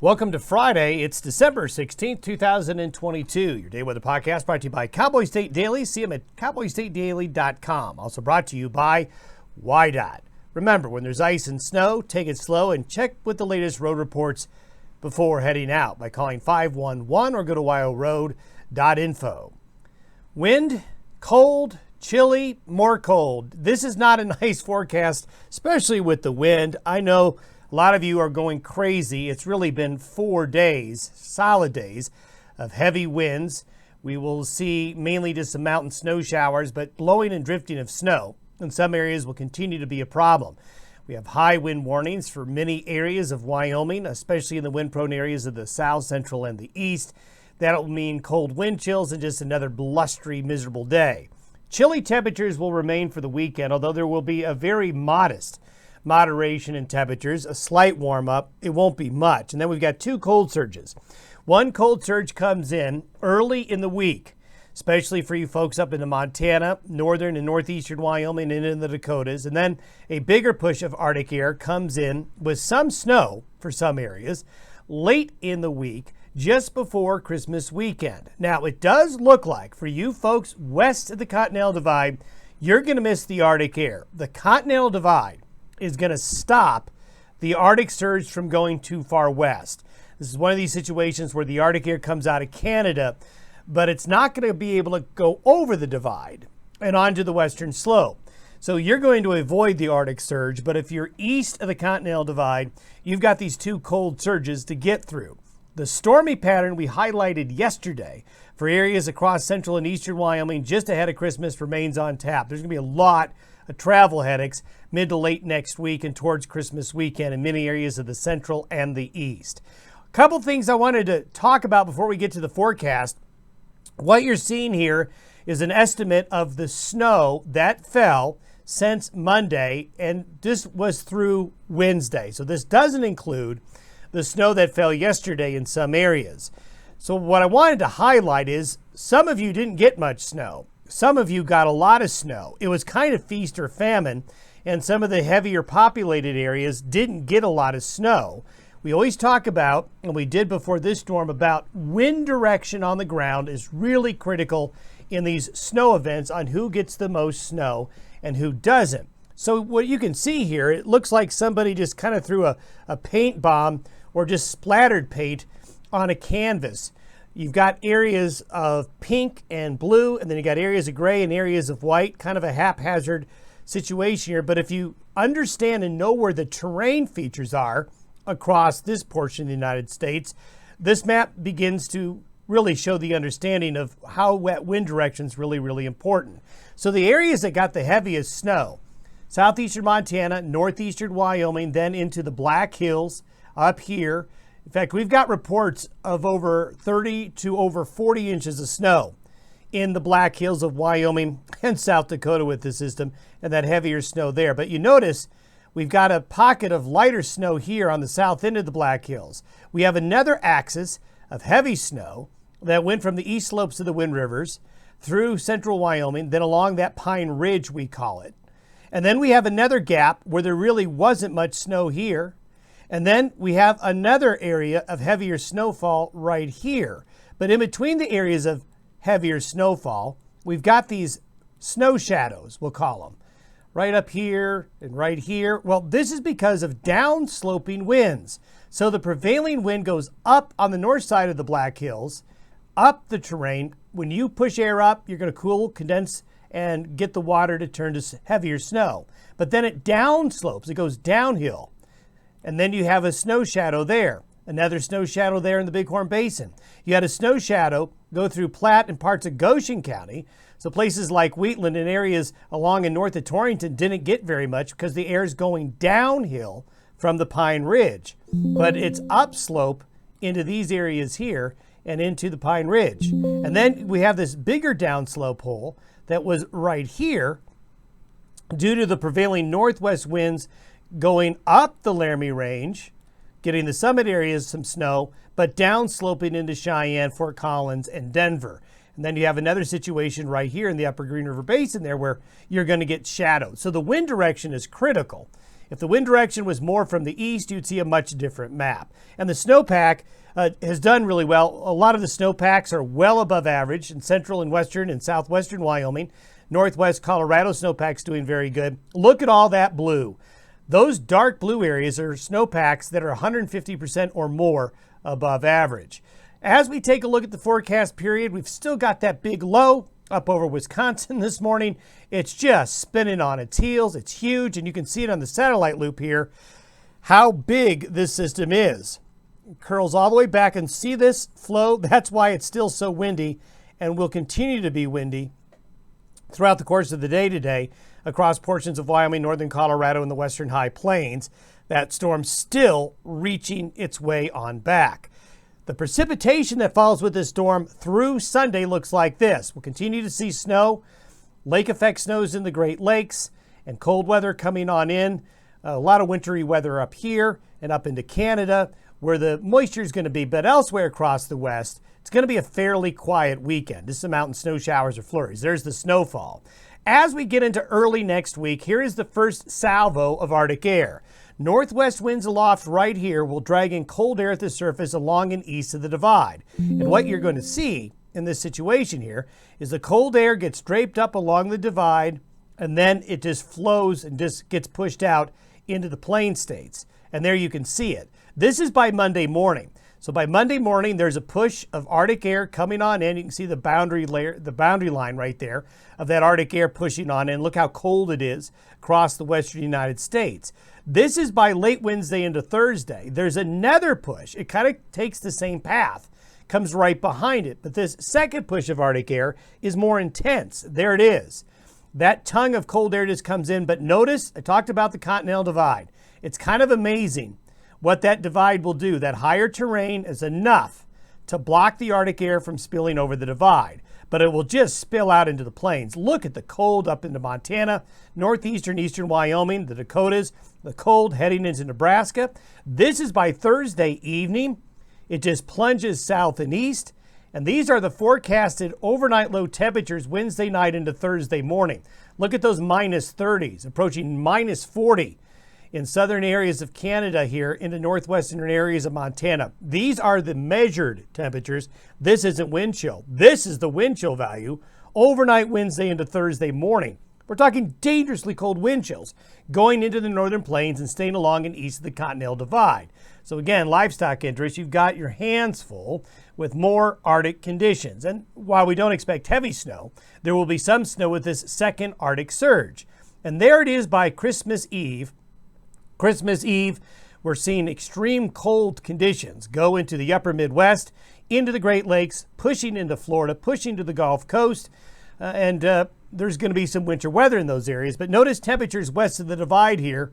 Welcome to Friday. It's December 16th, 2022. Your Day Weather Podcast brought to you by Cowboy State Daily. See them at cowboystatedaily.com. Also brought to you by WYDOT. Remember, when there's ice and snow, take it slow and check with the latest road reports before heading out by calling 511 or go to wyoroad.info. Wind, cold, chilly, more cold. This is not a nice forecast, especially with the wind. I know a lot of you are going crazy. It's really been 4 days, solid days, of heavy winds. We will see mainly just some mountain snow showers, but blowing and drifting of snow in some areas will continue to be a problem. We have high wind warnings for many areas of Wyoming, especially in the wind-prone areas of the south, central, and the east. That'll mean cold wind chills and just another blustery, miserable day. Chilly temperatures will remain for the weekend, although there will be a very modest moderation in temperatures, a slight warm up. It won't be much. And then we've got two cold surges. One cold surge comes in early in the week, especially for you folks up into Montana, northern and northeastern Wyoming, and in the Dakotas. And then a bigger push of Arctic air comes in with some snow for some areas late in the week, just before Christmas weekend. Now, it does look like for you folks west of the Continental Divide, you're going to miss the Arctic air. The Continental Divide is going to stop the Arctic surge from going too far west. This is one of these situations where the Arctic air comes out of Canada, but it's not going to be able to go over the divide and onto the western slope. So you're going to avoid the Arctic surge, but if you're east of the Continental Divide, you've got these two cold surges to get through. The stormy pattern we highlighted yesterday for areas across central and eastern Wyoming just ahead of Christmas remains on tap. There's going to be a lot of travel headaches mid to late next week and towards Christmas weekend in many areas of the central and the east. A couple things I wanted to talk about before we get to the forecast. What you're seeing here is an estimate of the snow that fell since Monday, and this was through Wednesday. So this doesn't include the snow that fell yesterday in some areas. So what I wanted to highlight is some of you didn't get much snow. Some of you got a lot of snow. It was kind of feast or famine, and some of the heavier populated areas didn't get a lot of snow. We always talk about, and we did before this storm, about wind direction on the ground is really critical in these snow events on who gets the most snow and who doesn't. So what you can see here, it looks like somebody just kind of threw a paint bomb or just splattered paint on a canvas. You've got areas of pink and blue, and then you got areas of gray and areas of white, kind of a haphazard situation here. But if you understand and know where the terrain features are across this portion of the United States, this map begins to really show the understanding of how wet wind direction is really, really important. So the areas that got the heaviest snow, southeastern Montana, northeastern Wyoming, then into the Black Hills up here. In fact, we've got reports of over 30 to over 40 inches of snow in the Black Hills of Wyoming and South Dakota with the system, and that heavier snow there. But you notice we've got a pocket of lighter snow here on the south end of the Black Hills. We have another axis of heavy snow that went from the east slopes of the Wind Rivers through central Wyoming, then along that Pine Ridge, we call it. And then we have another gap where there really wasn't much snow here. And then we have another area of heavier snowfall right here. But in between the areas of heavier snowfall, we've got these snow shadows, we'll call them, right up here and right here. Well, this is because of downsloping winds. So the prevailing wind goes up on the north side of the Black Hills, up the terrain. When you push air up, you're going to cool, condense, and get the water to turn to heavier snow. But then it downslopes, it goes downhill. And then you have a snow shadow there, another snow shadow there in the Bighorn Basin. You had a snow shadow go through Platte and parts of Goshen County. So places like Wheatland and areas along and north of Torrington didn't get very much because the air is going downhill from the Pine Ridge. But it's upslope into these areas here and into the Pine Ridge. And then we have this bigger downslope hole that was right here due to the prevailing northwest winds going up the Laramie Range, getting the summit areas some snow, but downsloping into Cheyenne, Fort Collins, and Denver. And then you have another situation right here in the upper Green River Basin there where you're going to get shadowed. So the wind direction is critical If the wind direction was more from the east, you'd see a much different map. And the snowpack has done really well. A lot of the snowpacks are well above average in central and western and southwestern Wyoming. Northwest Colorado snowpack's doing very good. Look at all that blue. Those dark blue areas are snowpacks that are 150% or more above average. As we take a look at the forecast period, we've still got that big low up over Wisconsin this morning. It's just spinning on its heels. It's huge, and you can see it on the satellite loop here, how big this system is. It curls all the way back, and see this flow? That's why it's still so windy and will continue to be windy throughout the course of the day today across portions of Wyoming, northern Colorado, and the western high plains. That storm still reaching its way on back. The precipitation that follows with this storm through Sunday looks like this. We'll continue to see snow, lake effect snows in the Great Lakes, and cold weather coming on in. A lot of wintry weather up here and up into Canada where the moisture is going to be. But elsewhere across the west, it's going to be a fairly quiet weekend. Just some mountain snow showers or flurries. There's the snowfall. As we get into early next week, here is the first salvo of Arctic air. Northwest winds aloft right here will drag in cold air at the surface along and east of the divide. And what you're going to see in this situation here is the cold air gets draped up along the divide, and then it just flows and just gets pushed out into the plain states. And there you can see it. This is by Monday morning. So by Monday morning, there's a push of Arctic air coming on in. You can see the boundary line right there of that Arctic air pushing on in. Look how cold it is across the western United States. This is by late Wednesday into Thursday. There's another push. It kind of takes the same path, comes right behind it. But this second push of Arctic air is more intense. There it is. That tongue of cold air just comes in. But notice, I talked about the Continental Divide. It's kind of amazing what that divide will do. That higher terrain is enough to block the Arctic air from spilling over the divide, but it will just spill out into the plains. Look at the cold up into Montana, northeastern, eastern Wyoming, the Dakotas, the cold heading into Nebraska. This is by Thursday evening. It just plunges south and east, and these are the forecasted overnight low temperatures Wednesday night into Thursday morning. Look at those minus 30s, approaching minus 40. In southern areas of Canada here into northwestern areas of Montana. These are the measured temperatures. This isn't wind chill. This is the wind chill value overnight Wednesday into Thursday morning. We're talking dangerously cold wind chills going into the northern plains and staying along and east of the Continental Divide. So again, livestock interests, you've got your hands full with more Arctic conditions. And while we don't expect heavy snow, there will be some snow with this second Arctic surge. And there it is by Christmas Eve. Christmas Eve, we're seeing extreme cold conditions go into the upper Midwest, into the Great Lakes, pushing into Florida, pushing to the Gulf Coast, and there's going to be some winter weather in those areas. But notice temperatures west of the divide here.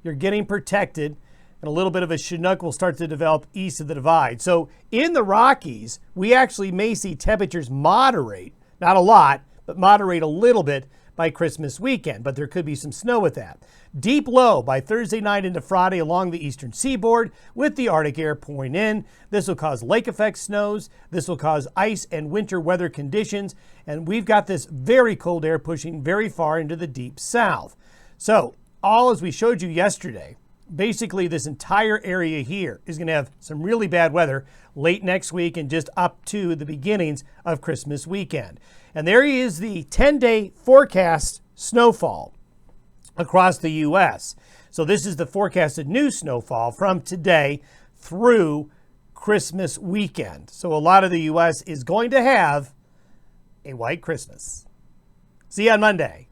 You're getting protected, and a little bit of a Chinook will start to develop east of the divide. So in the Rockies, we actually may see temperatures moderate, not a lot, but moderate a little bit by Christmas weekend, but there could be some snow with that. Deep low by Thursday night into Friday along the eastern seaboard with the Arctic air pouring in. This will cause lake effect snows. This will cause ice and winter weather conditions. And we've got this very cold air pushing very far into the deep south. So all as we showed you yesterday, basically this entire area here is going to have some really bad weather late next week and just up to the beginnings of Christmas weekend. And there is the 10-day forecast snowfall across the U.S. So this is the forecasted new snowfall from today through Christmas weekend. So a lot of the U.S. is going to have a white Christmas. See you on Monday.